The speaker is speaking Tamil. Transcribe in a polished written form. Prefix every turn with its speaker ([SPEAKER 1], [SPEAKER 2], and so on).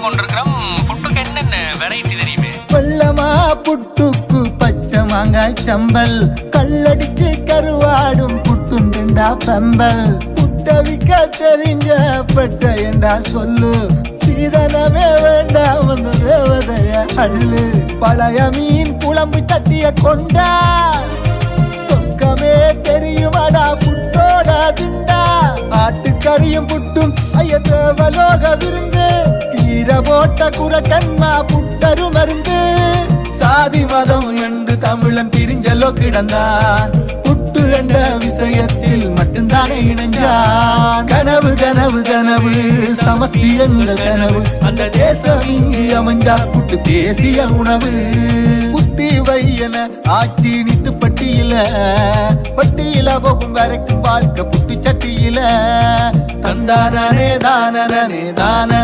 [SPEAKER 1] கொண்டிருக்கிறோம். புட்டுக்கு என்னென்ன வெரைட்டி தெரியுமே?
[SPEAKER 2] வெள்ளமா புட்டுக்கு பச்சை மாங்காய் சம்பல், கல்லடிச்சு கருவாடும் புட்டும் திண்டா பம்பல். புட்டவிக்க தெரிஞ்ச பட்ட என்றா சொல்லு, சீதனமே வேண்டாம் வந்து தேவதைய அள்ளு. பழைய மீன் குழம்பு தட்டிய கொண்டா, சொக்கமே தெரியுமாடா புட்டோட திண்டா. ஆட்டுக்கறியும் புட்டும் ஐய தேவலோக விருந்து, கீரை போட்ட குரக்கன்மா புட்டரு மருந்து. சாதி மதம் என்று தமிழன் பிரிஞ்சலோ கிடந்தான், புட்டு என்ற விஷயத்தில் மட்டும்தானே இணைஞ்சான். கனவு கனவு கனவு சமஸ்தி எங்கள் கனவு, அந்த தேசம் இங்கு அமைஞ்சா புட்டு தேசிய உணவு. புத்தி வையன ஆட்சி நித்து பட்டியில, பட்டியில போகும் வரைக்கும் வாழ்க்கை புட்டு சட்டியில. தந்தானே தானே தானே